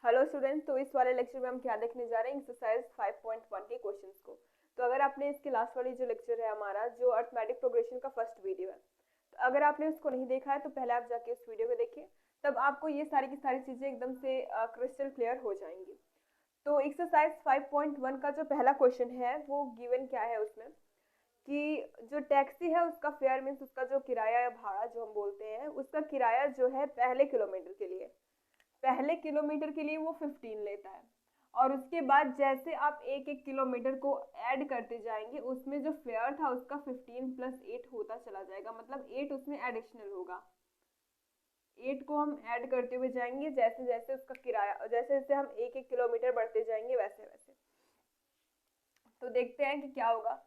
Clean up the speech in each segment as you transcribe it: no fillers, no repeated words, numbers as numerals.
Hello students, तो इस वाले लेक्चर में हम क्या देखने जा रहे हैं, एक्सरसाइज 5.1 के क्वेश्चंस को। तो अगर आपने इसके लास्ट वाली जो लेक्चर है हमारा, जो अरिथमेटिक प्रोग्रेशन का फर्स्ट वीडियो है, तो अगर आपने उसको नहीं देखा है तो पहले आप जाके उस वीडियो को देखिए, तब आपको ये सारी की सारी चीजें एकदम से क्रिस्टल क्लियर हो जाएंगी। तो एक्सरसाइज 5.1 का जो पहला क्वेश्चन है वो गिवन क्या है उसमें कि जो टैक्सी है उसका फेयर मीन्स उसका जो किराया या भाड़ा जो हम बोलते हैं, उसका किराया जो है पहले किलोमीटर के लिए वो 15 लेता है। और उसके बाद जैसे आप एक एक किलोमीटर को ऐड करते जाएंगे, उसमें जो फेयर था उसका 15 प्लस 8 होता चला जाएगा, मतलब 8 उसमें एडिशनल होगा। 8 को हम ऐड करते हुए जाएंगे जैसे जैसे उसका किराया, जैसे जैसे हम एक एक किलोमीटर बढ़ते जाएंगे वैसे वैसे। तो देखते हैं कि क्या होगा।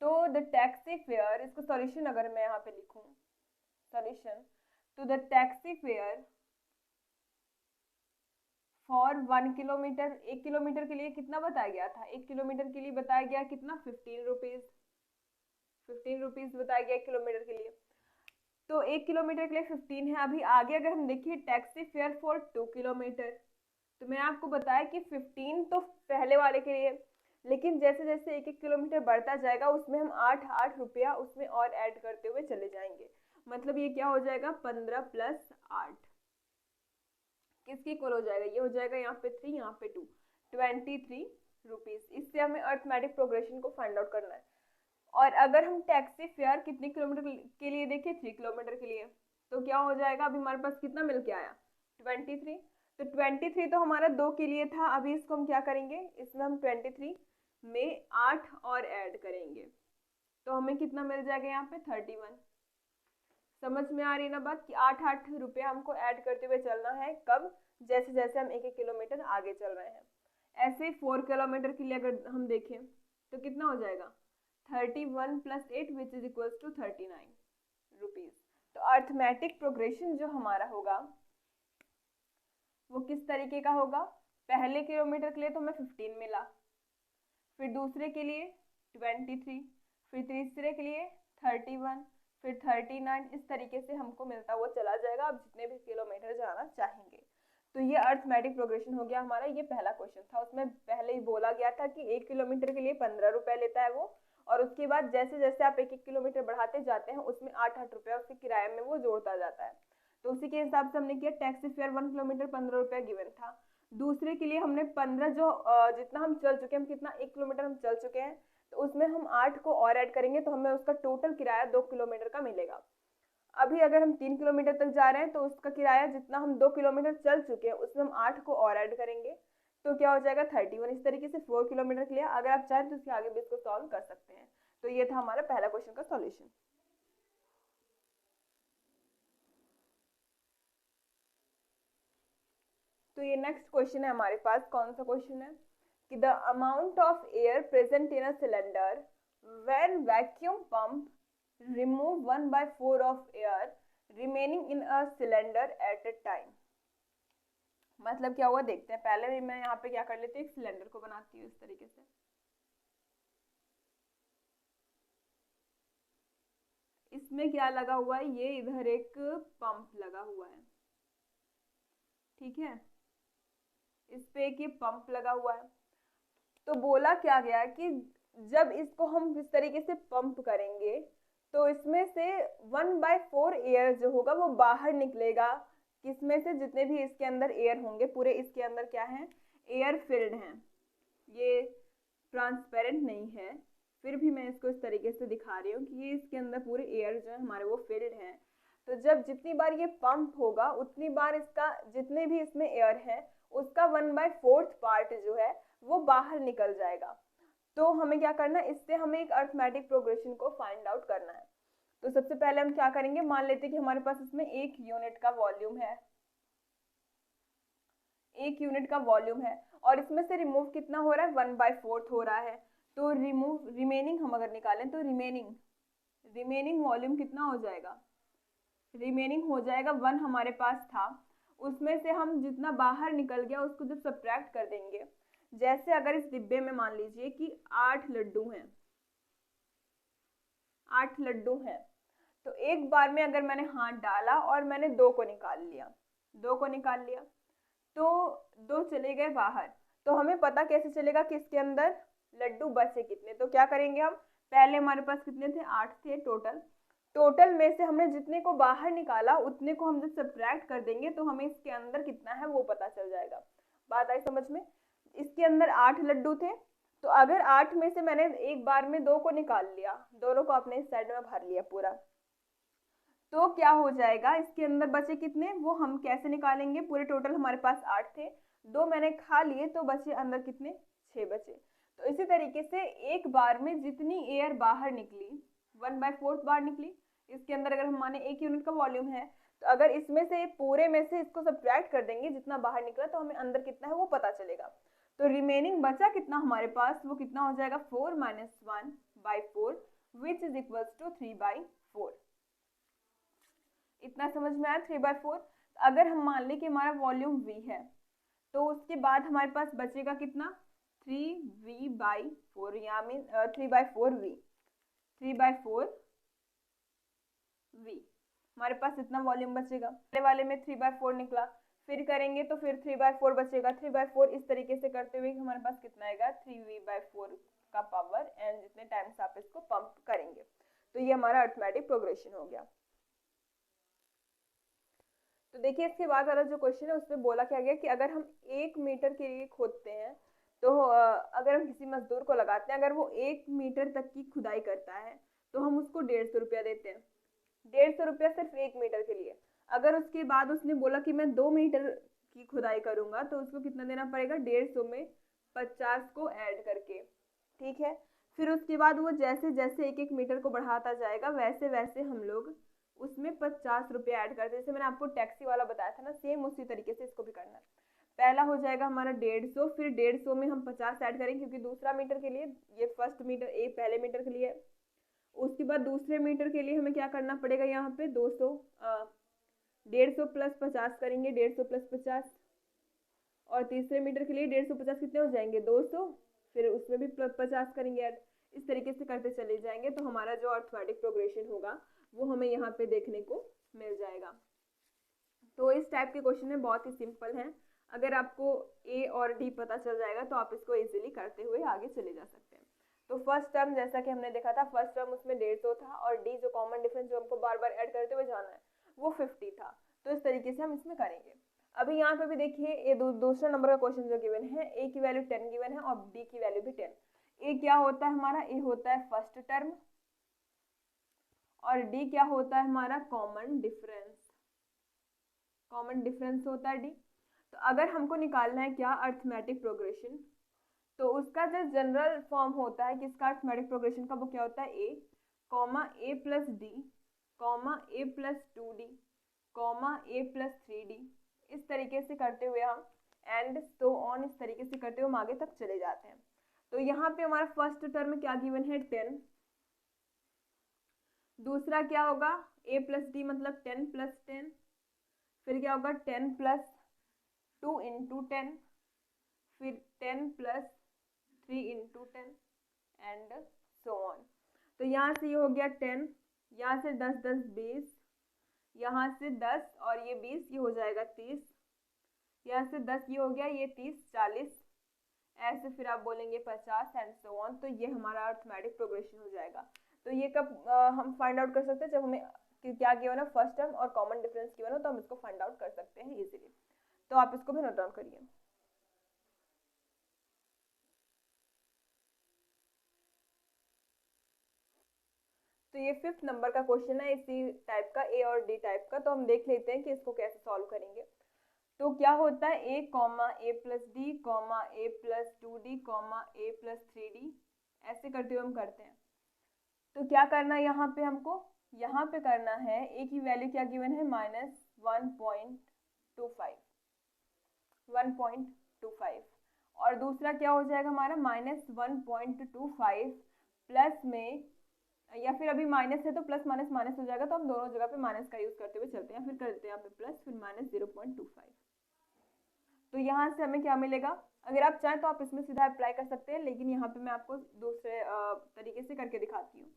तो द टैक्सी फेयर, इसको सॉल्यूशन अगर मैं यहाँ पे लिखूं, सॉल्यूशन, तो the taxi fare for 1 kilometre, 1 kilometre के लिए कितना बताया गया था, 1 किलोमीटर के लिए बताया गया कितना, 15 रुपीज, 15 रुपीज बताया गया 1 किलोमीटर के लिए। तो 1 किलोमीटर के लिए 15 है। अभी आगे अगर हम देखिए टैक्सी फेयर फॉर 2 किलोमीटर, तो मैंने आपको बताया कि 15 तो पहले वाले के लिए, लेकिन जैसे जैसे एक एक किलोमीटर बढ़ता जाएगा उसमें हम 8 उसमें और ऐड करते हुए चले जाएंगे। मतलब ये क्या हो जाएगा, 15 प्लस 8 किसके इक्वल हो जाएगा, ये हो जाएगा यहाँ पे 3, यहाँ पे 2, 23 रुपीज। इससे हमें अरिथमेटिक प्रोग्रेशन को फाइंड आउट करना है। और अगर हम टैक्सी फेयर कितने किलोमीटर के लिए देखें, 3 किलोमीटर के लिए, तो क्या हो जाएगा, अभी हमारे पास कितना मिल के आया, 23। तो 23 तो हमारा 2 के लिए था। अभी इसको हम क्या करेंगे, इसमें हम 23 में 8 और ऐड करेंगे, तो हमें कितना मिल जाएगा यहाँ पे 31। समझ में आ रही है ना बात, कि 8 रुपया हमको ऐड करते हुए चलना है, कब, जैसे जैसे हम एक एक किलोमीटर आगे चल रहे हैं। ऐसे 4 किलोमीटर के लिए अगर हम देखें तो कितना हो जाएगा, 31 plus 8 which is equals to 39 rupees. तो अरिथमेटिक प्रोग्रेशन जो हमारा होगा वो किस तरीके का होगा, पहले किलोमीटर के लिए तो हमें 15 मिला, फिर दूसरे के लिए 23, फिर तीसरे के लिए 31, फिर 39, इस तरीके से हमको मिलता हुआ चला जाएगा आप जितने भी किलोमीटर जाना चाहेंगे। तो ये अरिथमेटिक प्रोग्रेशन हो गया हमारा। ये पहला क्वेश्चन था, उसमें पहले ही बोला गया था कि 1 किलोमीटर के लिए 15 रुपए लेता है वो, और उसके बाद जैसे जैसे आप एक एक किलोमीटर बढ़ाते जाते हैं उसमें 8 रुपया उसके किराए में वो जोड़ता जाता है। तो उसी के हिसाब से हमने किया, टैक्सी फेयर 1 किलोमीटर 15 रुपया गिवन था। दूसरे के लिए हमने 15 जो जितना हम चल चुके हैं, हम कितना 1 किलोमीटर हम चल चुके हैं, तो उसमें हम 8 को और ऐड करेंगे तो हमें उसका टोटल किराया 2 किलोमीटर का मिलेगा। अभी अगर हम 3 किलोमीटर तक जा रहे हैं तो उसका किराया जितना हम 2 किलोमीटर चल चुके हैं उसमें हम 8 को और ऐड करेंगे, तो क्या हो जाएगा 31। इस तरीके से 4 किलोमीटर के लिए अगर आप चाहें तो उसके आगे भी इसको सॉल्व कर सकते हैं। तो ये था हमारा पहला क्वेश्चन का सॉल्यूशन। तो ये नेक्स्ट क्वेश्चन है हमारे पास, कौन सा क्वेश्चन है कि the amount of air present in a cylinder when vacuum pump remove 1/4 of air remaining in a cylinder at a time। मतलब क्या हुआ देखते हैं। पहले भी मैं यहाँ पे क्या कर लेती हूँ, एक सिलेंडर को बनाती हूँ इस तरीके से। इसमें क्या लगा हुआ है, ये इधर एक पंप लगा हुआ है, ठीक है, इस पे एक ये पंप लगा हुआ है। तो बोला क्या गया कि जब इसको हम इस तरीके से पंप करेंगे तो इसमें से 1/4 एयर जो होगा वो बाहर निकलेगा। किसमें से, जितने भी इसके अंदर एयर होंगे, पूरे इसके अंदर क्या है, एयर फिल्ड है। ये ट्रांसपेरेंट नहीं है, फिर भी मैं इसको इस तरीके से दिखा रही हूँ कि ये इसके अंदर पूरे एयर जो है हमारे वो फिल्ड है। तो जब जितनी बार ये पंप होगा उतनी बार इसका जितने भी इसमें एयर है उसका 1/4 पार्ट जो है वो बाहर निकल जाएगा। तो हमें क्या करना है, इससे हमें एक अरिथमेटिक प्रोग्रेशन को फाइंड आउट करना है। तो सबसे पहले हम क्या करेंगे, मान लेते हैं कि हमारे पास इसमें 1 यूनिट का वॉल्यूम है, 1 यूनिट का वॉल्यूम है, और इसमें से रिमूव कितना हो रहा है, 1/4 हो रहा है। तो रिमेनिंग हम अगर निकालें तो रिमेनिंग वॉल्यूम कितना हो जाएगा, रिमेनिंग हो जाएगा 1 हमारे पास था, उसमें से हम जितना बाहर निकल गया उसको जब सब्ट्रैक्ट कर देंगे, जैसे अगर इस डिब्बे में मान लीजिए कि 8 लड्डू हैं, 8 लड्डू हैं, तो एक बार में अगर मैंने हाथ डाला और मैंने 2 को निकाल लिया, 2 को निकाल लिया, तो 2 चले गए बाहर, तो हमें पता कैसे चलेगा कि इसके अंदर लड्डू बचे कितने। तो क्या करेंगे हम, पहले हमारे पास कितने थे, 8 थे टोटल में से हमने जितने को बाहर निकाला उतने को हम जब सब्ट्रैक्ट कर देंगे तो हमें इसके अंदर कितना है वो पता चल जाएगा। बात आई समझ में। इसके अंदर 8 लड्डू थे, तो अगर 8 में से मैंने एक बार में 2 को निकाल लिया, दोनों को अपने इस साइड में भर लिया पूरा, तो क्या हो जाएगा, इसके अंदर बचे कितने वो हम कैसे निकालेंगे। पूरे टोटल हमारे पास 8 थे, 2 मैंने खा लिए तो बचे अंदर कितने, 6 बचे। तो इसी तरीके से एक बार में जितनी एयर बाहर निकली 1/4 बार निकली। इसके अंदर अगर हम माने 1 यूनिट का वॉल्यूम है, तो अगर इसमें से पूरे में से इसको सब्ट्रैक्ट कर देंगे जितना बाहर निकला तो हमें अंदर कितना है वो पता चलेगा। तो रिमेनिंग बचा कितना हमारे पास, वो कितना हो जाएगा 4 - 1/4 विच इज इक्वल्स टू 3/4। इतना समझ में आया 3/4। अगर हम मान लें कि हमारा वॉल्यूम V है, तो उसके बाद हमारे पास बचेगा कितना 3V/4, यहाँ में 3/4V हमारे पास इतना वॉल्यूम बचेगा। पहले वाले में 3/4 निकला, फिर करेंगे तो फिर 3/4 बचेगा। 3/4 इस तरीके से करते हुए हमारे पास कितना आएगा 3V/4 का पावर, एंड जितने टाइम्स आप इसको पंप करेंगे। तो ये हमारा अरिथमेटिक प्रोग्रेशन हो गया। तो देखिए इसके बाद वाला जो क्वेश्चन है उसमें बोला क्या गया कि अगर हम 1 मीटर के लिए खोदते हैं, तो अगर हम किसी मजदूर को लगाते हैं, अगर वो 1 मीटर तक की खुदाई करता है तो हम उसको 150 रुपया देते हैं। 150 रुपया सिर्फ 1 मीटर के लिए। अगर उसके बाद उसने बोला कि मैं 2 मीटर की खुदाई करूंगा, तो उसको कितना देना पड़ेगा, 150 में 50 को ऐड करके, ठीक है। फिर उसके बाद वो जैसे जैसे 1-1 मीटर को बढ़ाता जाएगा वैसे वैसे हम लोग उसमें 50 रुपये ऐड करते हैं। जैसे मैंने आपको टैक्सी वाला बताया था ना, सेम उसी तरीके से इसको भी करना है। पहला हो जाएगा हमारा 150, फिर 150 में हम 50 ऐड करेंगे क्योंकि दूसरा मीटर के लिए, ये फर्स्ट मीटर पहले मीटर के लिए। उसके बाद दूसरे मीटर के लिए हमें क्या करना पड़ेगा, यहाँ पे 150 प्लस 50 करेंगे, 150 प्लस 50। और तीसरे मीटर के लिए 150 कितने हो जाएंगे 200, फिर उसमें भी 50 करेंगे ऐड। इस तरीके से करते चले जाएंगे तो हमारा जो अरिथमेटिक प्रोग्रेशन होगा वो हमें यहाँ पे देखने को मिल जाएगा। तो इस टाइप के क्वेश्चन में बहुत ही सिंपल है। अगर आपको ए और डी पता चल जाएगा तो आप इसको इजीली करते हुए आगे चले जा सकते हैं। तो फर्स्ट टर्म जैसा कि हमने देखा था, फर्स्ट टर्म उसमें 150 था, और डी जो कॉमन डिफरेंस जो हमको बार बार ऐड करते हुए जाना है वो 50 था। तो इस तरीके से हम इसमें करेंगे। अभी यहाँ पे भी देखिए ये दूसरा नंबर का क्वेश्चन जो गिवन है, ए की वैल्यू 10 गिवन है और डी की वैल्यू भी 10। ए क्या होता है हमारा, ए होता है फर्स्ट टर्म, और डी क्या होता है हमारा कॉमन डिफरेंस होता है डी। तो अगर हमको निकालना है क्या अरिथमेटिक प्रोग्रेशन, तो उसका जो जनरल फॉर्म होता है किसका अरिथमेटिक प्रोग्रेशन का, वो क्या होता है A plus D A plus 2d A plus 3d। इस तरीके से करते हुए हम एंड सो ऑन, इस तरीके से करते हुए हम आगे तक चले जाते हैं। तो यहाँ पे हमारा फर्स्ट टर्म में क्या गिवन है 10, दूसरा क्या होगा a प्लस डी मतलब 10 प्लस 10, फिर क्या होगा 10 प्लस 2 इंटू 10, फिर 10 plus 3 into 10 and so on. तो यहाँ से ये हो गया 10, यहाँ से 10 10 20, यहाँ से 10 और ये 20, ये हो जाएगा 30, यहाँ से 10 ये हो गया, ये 30 40, ऐसे फिर आप बोलेंगे 50 एंड सो ऑन। तो ये हमारा अरिथमेटिक प्रोग्रेशन हो जाएगा। तो ये कब हम फाइंड आउट कर सकते हैं, जब हमें क्या गिवन है फर्स्ट टर्म और कॉमन डिफरेंस गिवन हो, तो हम इसको फाइंड आउट कर सकते हैं इजीली। तो आप इसको भी नोट डाउन करिए। तो ये 5th नंबर का क्वेश्चन है इसी टाइप का, ए और डी टाइप का। तो हम देख लेते हैं कि इसको कैसे सॉल्व करेंगे। तो क्या होता है A plus D A plus 2d A plus 3d, ऐसे करते हुए हम करते हैं। तो क्या करना है यहाँ पे हमको, यहाँ पे करना है ए की वैल्यू क्या गिवन है -1.25, और दूसरा क्या हो जाएगा हमारा -1.25 प्लस में, या फिर अभी माइनस है तो प्लस माइनस माइनस हो जाएगा, तो हम दोनों जगह पे माइनस का यूज करते हुए चलते हैं। फिर करते हैं यहाँ पे प्लस, फिर -0.25। तो यहाँ से हमें क्या मिलेगा, अगर आप चाहें तो आप इसमें सीधा अप्लाई कर सकते हैं, लेकिन यहाँ पे मैं आपको दूसरे तरीके से करके दिखाती हूँ।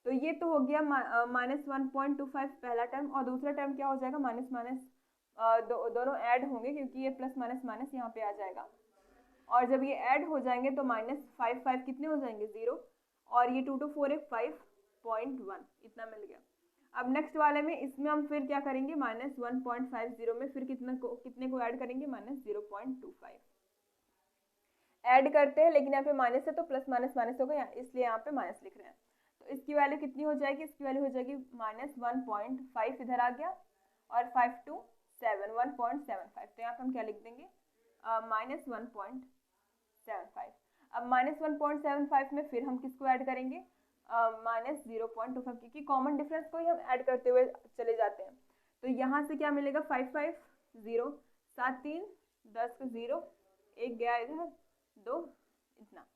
तो ये तो हो गया -1.25 पहला टर्म, और दूसरा टर्म क्या हो जाएगा दोनों ऐड होंगे क्योंकि ये प्लस माइनस माइनस यहाँ पे आ जाएगा, और जब ये ऐड हो जाएंगे तो -5 कितने हो जाएंगे 0, और ये 2 to 4 है 5.1 इतना मिल गया। अब नेक्स्ट वाले में इसमें हम फिर क्या करेंगे, -1.50 में फिर कितने को ऐड करेंगे, -0.25 ऐड करते हैं, लेकिन यहाँ पे माइनस है तो प्लस माइनस माइनस होगा, इसलिए यहाँ पे माइनस लिख रहे हैं। तो इसकी वैल्यू कितनी हो जाएगी, इसकी वैल्यू हो जाएगी -1.5 इधर आ गया, और 5 to 7 1.75, तो यहाँ पे हम क्या लिख देंगे -1.75। अब -1.75 में फिर हम किसको ऐड करेंगे, -0.25, क्योंकि कॉमन डिफरेंस को ही हम ऐड करते हुए चले जाते हैं। तो यहाँ से क्या मिलेगा 5 5 0 7 3 10 का 0 1 गया इधर 2 इतना,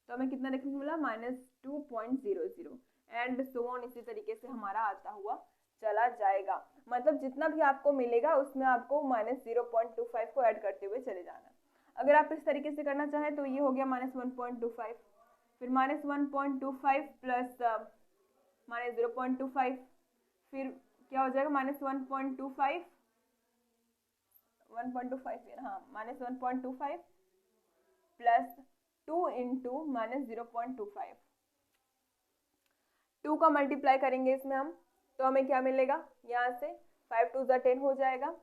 तो हमें कितना देखने को मिला -2.00 एंड सो ऑन, इसी तरीके से हमारा आता हुआ चला जाएगा। मतलब जितना भी आपको मिलेगा उसमें आपको -0.25 को ऐड करते हुए चले जाना। अगर आप इस तरीके से करना चाहें तो ये हो गया -1.25, फिर -1.25 प्लस -0.25, फिर क्या हो जाएगा -1.25 हाँ -1.25 प्लस 2 इंटू -0.25, 2 का मल्टीप्लाई करेंगे इसमें हम, तो हमें क्या मिलेगा, यहाँ से 5 2 10 हो जाएगा,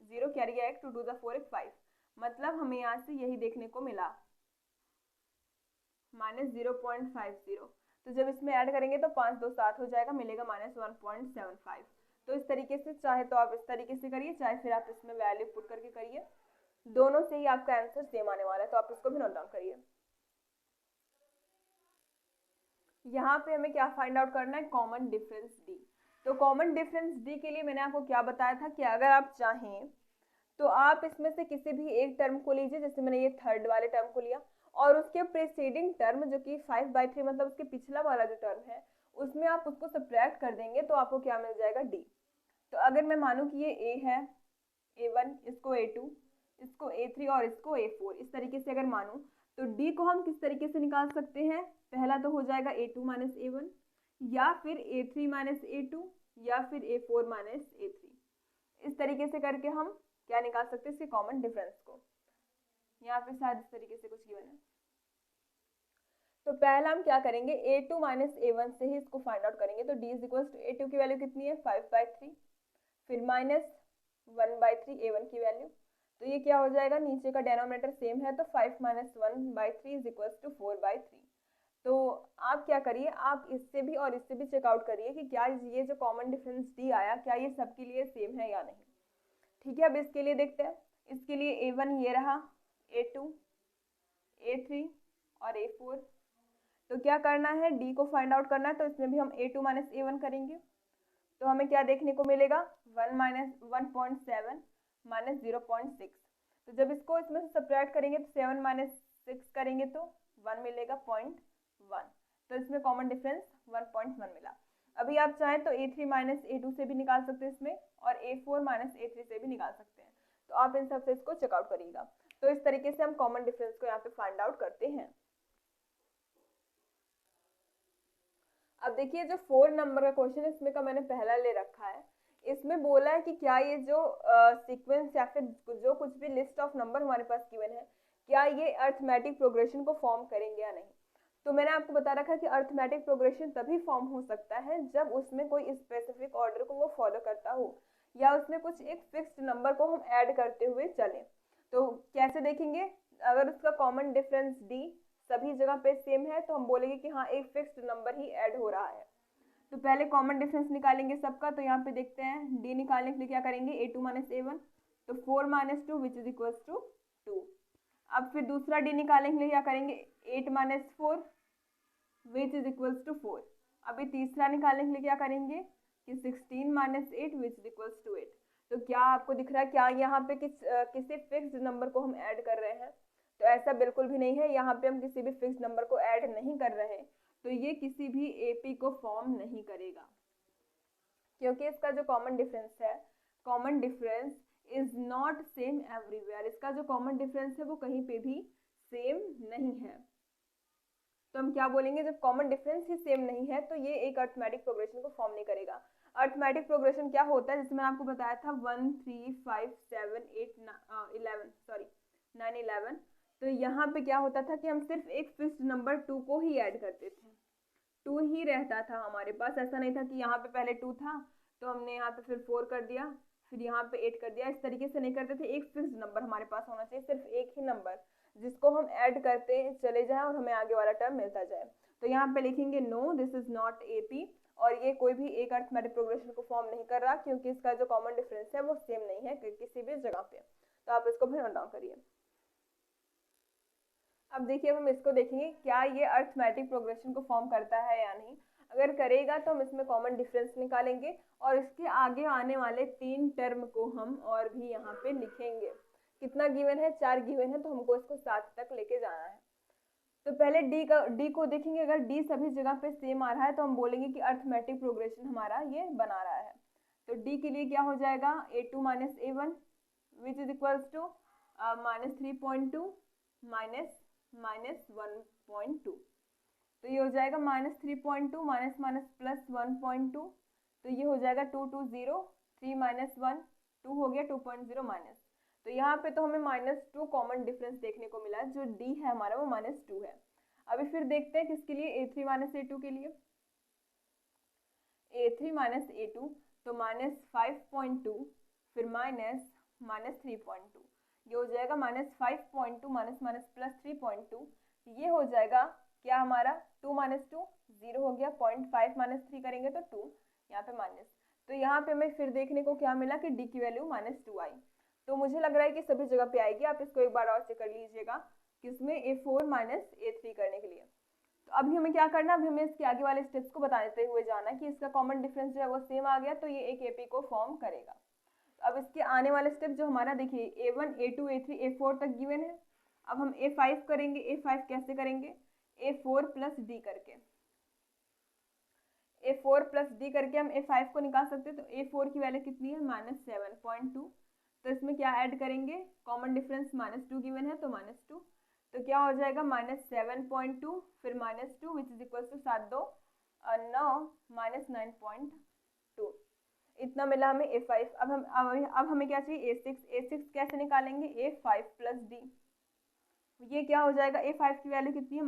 0 कैरी गया 1 2 2 4 5, मतलब हमें यहाँ से यही देखने को मिला -0.50। तो जब इसमें ऐड करेंगे तो 5 2 7 हो जाएगा, मिलेगा -1.75। तो इस तरीके से चाहे तो आप इस तरीके से करिए, चाहे फिर आप इसमें वैल्यू पुट करके करिए, दोनों से ही आपका आंसर सेम आने वाला है, तो आप इसको भी नोट डाउन करिए। यहाँ पे हमें क्या फाइंड आउट करना है, कॉमन डिफरेंस डी। तो कॉमन डिफरेंस डी के लिए मैंने आपको क्या बताया था कि अगर आप चाहें तो आप इसमें से किसी भी एक टर्म को लीजिए, जैसे मैंने ये थर्ड वाले टर्म को लिया, और उसके प्रीसीडिंग टर्म जो कि 5/3 मतलब उसके पिछला वाला जो टर्म है उसमें आप उसको सब्ट्रैक्ट कर देंगे तो आपको क्या मिल जाएगा, डी। तो अगर मैं मानूं कि ये ए है, A1, इसको A2, इसको A3 और इसको A4, इस तरीके से अगर मानूं तो D को हम किस तरीके से निकाल सकते हैं, पहला तो हो जाएगा A2 माइनस A1, या फिर A3 माइनस A2, या फिर A4 माइनस A3। इस तरीके से करके हम क्या निकाल सकते हैं, इसके कॉमन डिफरेंस को। यहाँ पे शायद इस तरीके से कुछ गिवन है, तो पहला हम क्या करेंगे, A2 माइनस A1 से ही इसको फाइंड आउट करेंगे। तो D is equal to A2 की वैल्यू कितनी है 5/3, फिर -1/3 A1 की वैल्यू, तो ये क्या हो जाएगा, नीचे का डिनोमिनेटर सेम है तो 5 - 1/3 इज इक्वल टू 4/3। तो आप क्या करिए, आप इससे भी और इससे भी चेकआउट करिए कि क्या ये जो कॉमन डिफरेंस D आया क्या ये सबके लिए सेम है या नहीं। ठीक है, अब इसके लिए देखते हैं। इसके लिए A1 ये रहा, A2, A3 और A4। तो क्या करना है, D को फाइंड आउट करना है, तो इसमें भी हम A2 माइनस A1 करेंगे, तो हमें क्या देखने को मिलेगा 1.7 माइनस 0.6। तो जब इसको इसमें से सब्ट्रैक्ट करेंगे तो 7 - 6 करेंगे तो 1 मिलेगा 0.1, तो इसमें कॉमन डिफरेंस 1.1 मिला। अभी आप चाहें तो A3 माइनस A2 से भी निकाल सकते हैं इसमें, और A4 माइनस A3 से भी निकाल सकते हैं, तो आप इन सब से इसको चेकआउट करिएगा। तो इस तरीके से हम कॉमन डिफरेंस को यहाँ पे फाइंड आउट करते हैं। अब देखिए जो 4 नंबर का क्वेश्चन है इसमें का मैंने पहला ले रखा है, इसमें बोला है कि क्या ये जो सीक्वेंस या फिर जो कुछ भी लिस्ट ऑफ नंबर हमारे पास गिवन है क्या ये अर्थमेटिक प्रोग्रेशन को फॉर्म करेंगे या नहीं। तो मैंने आपको बता रखा है कि अर्थमेटिक प्रोग्रेशन तभी फॉर्म हो सकता है जब उसमें कोई स्पेसिफिक ऑर्डर को वो फॉलो करता हो, या उसमें कुछ एक फिक्स्ड नंबर को हम ऐड करते हुए चलें। तो कैसे देखेंगे, अगर उसका कॉमन डिफरेंस डी सभी जगह पे सेम है तो हम बोलेंगे कि हाँ एक फिक्स्ड नंबर ही ऐड हो रहा है। तो पहले कॉमन डिफरेंस निकालेंगे सबका, तो यहाँ पे देखते हैं डी निकालने के लिए क्या करेंगे, A2 माइनस A1, तो 4 - 2 विच इज इक्वल टू 2। अब फिर दूसरा डी निकालने के लिए क्या करेंगे, 8 - 4 विच इज इक्वल टू 4। अभी तीसरा निकालने के लिए क्या करेंगे कि 16 - 8 विच इज इक्वल टू 8। तो क्या आपको दिख रहा है क्या यहाँ पे किसी फिक्स्ड नंबर को हम ऐड कर रहे हैं, तो ऐसा बिल्कुल भी नहीं है, यहाँ पे हम किसी भी फिक्स्ड नंबर को ऐड नहीं कर रहे हैं, तो ये किसी भी AP को फॉर्म नहीं करेगा, क्योंकि इसका जो कॉमन डिफरेंस है, common difference is not same everywhere, इसका जो कॉमन डिफरेंस है वो कहीं पे भी सेम नहीं है। तो हम क्या बोलेंगे, जब कॉमन डिफरेंस ही सेम नहीं है तो ये एक अर्थमेटिक प्रोग्रेशन को फॉर्म नहीं करेगा। अर्थमेटिक प्रोग्रेशन क्या होता है, जैसे मैंने आपको बताया था 1 3 5 7 8 9 11। तो यहाँ पे क्या होता था कि हम सिर्फ एक फिक्स्ड नंबर 2 को ही ऐड करते थे, 2 ही रहता था हमारे पास। ऐसा नहीं था कि यहाँ पे पहले 2 था तो हमने यहाँ पे फिर 4 कर दिया, फिर यहाँ पे 8 कर दिया, इस तरीके से नहीं करते थे। एक फिक्स्ड नंबर हमारे पास होना चाहिए, सिर्फ एक ही नंबर जिसको हम ऐड करते चले जाएं और हमें आगे वाला टर्म मिलता जाए। तो यहाँ पे लिखेंगे no this is not AP, और ये कोई भी एक अर्थमेटिक प्रोग्रेशन को फॉर्म नहीं कर रहा, क्योंकि इसका जो कॉमन डिफरेंस है वो सेम नहीं है किसी भी जगह पे। तो आप इसको भी नोट डाउन करिए। अब देखिए, अब हम इसको देखेंगे क्या ये अर्थमेटिक प्रोग्रेशन को फॉर्म करता है या नहीं। अगर करेगा तो हम इसमें कॉमन डिफरेंस निकालेंगे और इसके आगे आने वाले 3 टर्म को हम और भी यहाँ पे लिखेंगे। कितना गिवन है, 4 गिवन है, तो हमको इसको 7 तक लेके जाना है। तो पहले डी को देखेंगे। अगर डी सभी जगह पे सेम आ रहा है तो हम बोलेंगे कि अर्थमेटिक प्रोग्रेशन हमारा ये बना रहा है। तो डी के लिए क्या हो जाएगा, a2 minus a1 which is equals to -3.2 minus 1.2। तो ये हो जाएगा -3.2 माइनस माइनस प्लस 1.2। तो ये हो जाएगा 2 2 0, 3 माइनस 1 2 हो गया 2.0 माइनस। तो यहाँ पे तो हमें -2 कॉमन डिफरेंस देखने को मिला, जो डी है हमारा वो -2 है। अभी फिर देखते हैं किसके लिए, a3 माइनस a2 के लिए। a3 माइनस a2 तो -5.2 फिर -3.2, ये हो जाएगा -5.2 माइनस माइनस प्लस 3.2। ये हो जाएगा क्या हमारा 2 माइनस 2 0 हो गया, 0.5 माइनस 3 करेंगे तो 2, यहाँ पे माइनस। तो यहाँ पे हमें फिर देखने को क्या मिला कि डी की वैल्यू -2 आई। तो मुझे लग रहा है कि सभी जगह पे आएगी, आप इसको एक बार और चेक कर लीजिएगा किसमें, a4 माइनस a3 करने के लिए। तो अभी हमें क्या करना, अभी हमें इसके आगे वाले स्टेप्स को बताते हुए जाना कि इसका कॉमन डिफरेंस जो है वो सेम आ गया तो ये एक एपी को फॉर्म करेगा। अब इसके आने वाले स्टेप जो हमारा देखिए a1 a2 a3 a4 तक गिवन है। अब हम a5 करेंगे। a5 कैसे करेंगे, a4 प्लस डी करके, a4 प्लस डी करके हम a5 को निकाल सकते हैं। तो a4 की वैल्यू कितनी है, -7.2। तो इसमें क्या ऐड करेंगे, कॉमन डिफरेंस -2 गिवन है तो -2। तो क्या हो जाएगा -7.2 फिर -2 विच इज इक्वल टू 7 2 9 -9.2। इतना मिला हमें a5। अब हमें क्या चाहिए, a6 कैसे निकालेंगे, a5 प्लस डी। ये क्या हो जाएगा, a5 की वैल्यू कितनी है,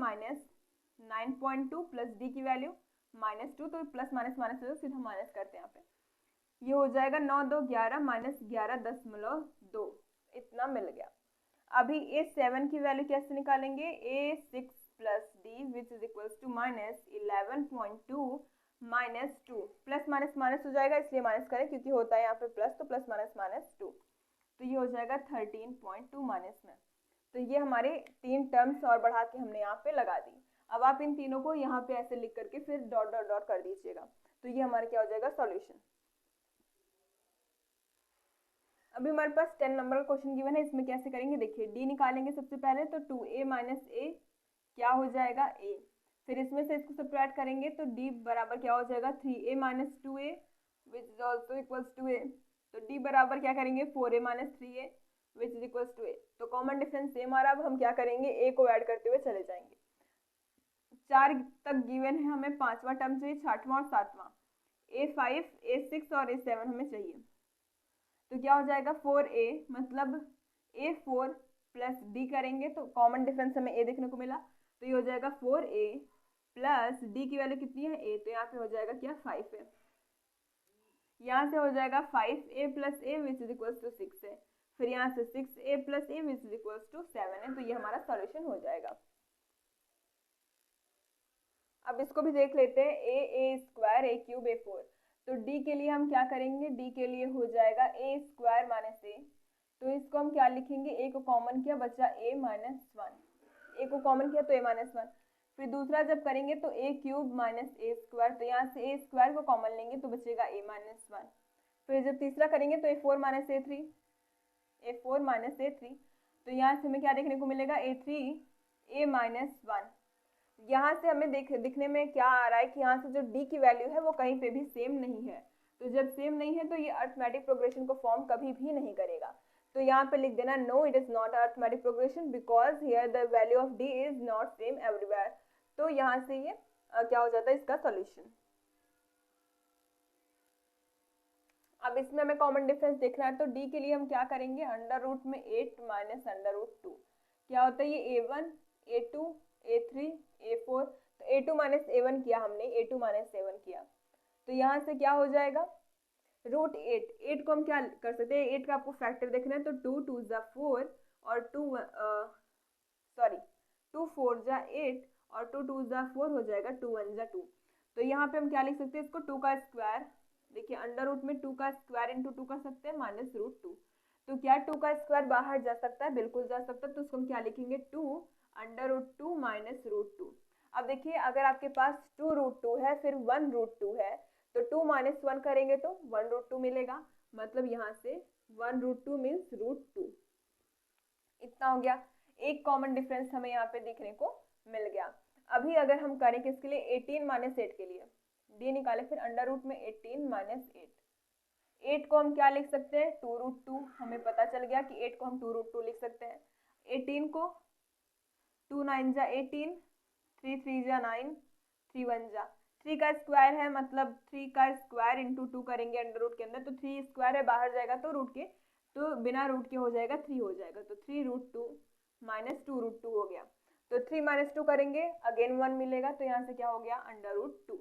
-9.2 प्लस डी की वैल्यू -2। तो प्लस माइनस माइनस हो सीधा माइनस करते हैं यहाँ पे। ये हो जाएगा 9 2 11 -11.2, इतना मिल गया। अभी a7 की वैल्यू कैसे निकालेंगे, a6 plus D which is equals to -11.2 -2। Plus minus minus हो जाएगा इसलिए माइनस करें क्योंकि होता है यहाँ पे प्लस, तो प्लस माइनस -2। तो ये हो जाएगा 13.2 माइनस में। तो ये हमारे 3 टर्म्स और बढ़ा के हमने यहाँ पे लगा दी। अब आप इन तीनों को यहाँ पे ऐसे लिख करके फिर डॉट डॉट डॉट कर दीजिएगा। तो ये हमारा क्या हो जाएगा, सॉल्यूशन। अभी हमारे पास 10 नंबर का क्वेश्चन गिवन है, इसमें कैसे करेंगे देखिए। डी निकालेंगे सबसे पहले, तो 2a माइनस a क्या हो जाएगा, a। फिर इसमें से इसको सब्ट्रैक्ट करेंगे तो d बराबर क्या हो जाएगा, 3a minus 2a which is also equals to a। तो d बराबर क्या करेंगे, 4a minus 3a which is equals to a। तो कॉमन डिफरेंस सेम आ रहा है। अब हम क्या करेंगे, a को ऐड करते हुए चले जाएंगे। 4 तक गिवन है, हमें 5वां टर्म चाहिए, 6वां और 7वां। a5 a6 और a7 हमें चाहिए। तो क्या हो जाएगा, 4a मतलब a4 प्लस d करेंगे तो कॉमन डिफरेंस हमें a देखने को मिला। तो ये हो जाएगा 4a प्लस d की वैल्यू कितनी है, a। तो यहाँ पे हो जाएगा क्या, 5 है। यहाँ से हो जाएगा 5a plus a which is equals to 6 है। फिर यहाँ से 6a plus a which is equals to 7 है। तो ये हमारा सॉल्यूशन हो जाएगा। अब इसको भी देख लेते हैं, a square a cube a4। तो d के लिए हम क्या करेंगे, d के लिए हो जाएगा a स्क्वायर माइनस a। तो इसको हम क्या लिखेंगे, a को कॉमन किया बचा a माइनस 1, a को कॉमन किया तो a माइनस 1। फिर दूसरा जब करेंगे तो a cube minus a square, तो यहाँ से a स्क्वायर को कॉमन लेंगे तो बचेगा a माइनस 1। फिर जब तीसरा करेंगे तो a4 minus a3, a4 minus a3। तो यहाँ से हमें क्या देखने को मिलेगा, a3 a माइनस 1। यहाँ से हमें दिखने में क्या आ रहा है कि यहाँ से जो d की वैल्यू है वो कहीं पे भी सेम नहीं है। तो जब सेम नहीं है तो ये अर्थमेटिक प्रोग्रेशन को फॉर्म कभी भी नहीं करेगा। तो यहाँ पे लिख देना, no it is not arithmetic progression because here the value of d is not same everywhere. तो यहाँ से ये क्या हो जाता है, इसका सॉल्यूशन। अब इसमें हमें कॉमन डिफरेंस देखना है, तो डी के लिए हम क्या करेंगे, अंडर रूट में 8 माइनस अंडर रूट 2 क्या होता है, ये a1 a2 a3 a4, तो a2 माइनस a1 किया हमने, a2 माइनस a1 किया, तो यहाँ से क्या हो जाएगा, रूट 8 को हम क्या कर सकते हैं, 8 का आपको फैक्टर देखना है, तो 2 2 जा 4 और 2 4 जा 8 और 2 2 जा 4 हो जाएगा, 2 1 जा 2, तो यहाँ पे हम क्या लिख सकते हैं इसको, 2 का स्क्वायर, देखिए अंडर रूट में 2 का स्क्वायर इंटू 2 कर सकते हैं माइनस रूट 2, तो क्या 2 का स्क्वायर बाहर जा सकता है, बिल्कुल जा सकता है, तो उसको हम क्या लिखेंगे, 2 अंडर रूट 2 माइनस रूट 2। अब देखिए अगर आपके पास 2 रूट 2 है फिर 1 रूट 2 है, तो 2 माइनस 1 करेंगे तो 1 रूट 2 मिलेगा, मतलब यहाँ से 1 रूट 2 मीन्स रूट 2। इतना हो गया, एक कॉमन डिफरेंस हमें यहाँ पे देखने को मिल गया। अभी अगर हम करें किसके लिए, 18 माइनस 8 के लिए, डी निकाले, फिर अंडर रूट में 18 माइनस 8 को हम क्या लिख सकते हैं, 2 रूट 2, हमें पता चल गया कि 8 को हम 2 रूट 2 लिख सकते हैं। 18 को 2 9 जा 18, 3 3 जा 9, 3 1 जा 3 का स्क्वायर है, मतलब 3 का स्क्वायर इंटू 2 करेंगे अंडर रूट के अंदर, तो 3 स्क्वायर है बाहर जाएगा तो रूट के, तो बिना रूट के हो जाएगा 3 हो जाएगा, तो 3 रूट 2 माइनस 2 रूट 2 हो गया, तो 3 माइनस 2 करेंगे अगेन 1 मिलेगा, तो यहाँ से क्या हो गया, अंडर रूट 2,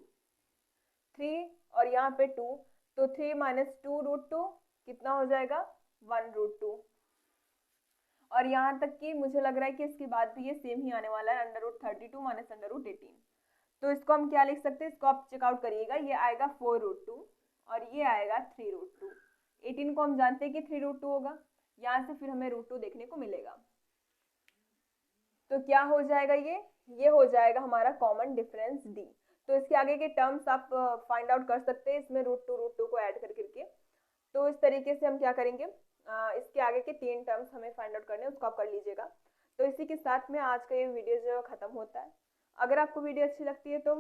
3 और यहाँ पे 2, तो 3 माइनस 2 रूट 2 कितना हो जाएगा, 1 रूट 2, और यहाँ तक कि मुझे लग रहा है कि इसके बाद भी ये सेम ही आने वाला है, under root 32 minus under root 18, तो इसको हम क्या लिख सकते हैं, इसको आप चेकआउट करिएगा, ये आएगा 4 रूट 2 और ये आएगा 3 रूट 2, 18 को हम जानते हैं कि 3 रूट 2 होगा, यहाँ से फिर हमें रूट 2 देखने को मिलेगा, तो क्या हो जाएगा, ये हो जाएगा हमारा कॉमन डिफरेंस डी। तो इसके आगे के टर्म्स आप फाइंड आउट कर सकते हैं इसमें रूट टू को ऐड कर करके, तो इस तरीके से हम क्या करेंगे, इसके आगे के 3 टर्म्स हमें फाइंड आउट करने हैं, उसको आप कर लीजिएगा। तो इसी के साथ में आज का ये वीडियो जो खत्म होता है। अगर आपको वीडियो अच्छी लगती है तो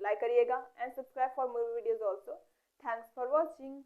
लाइक करिएगा and subscribe for more videos also. Thanks for watching.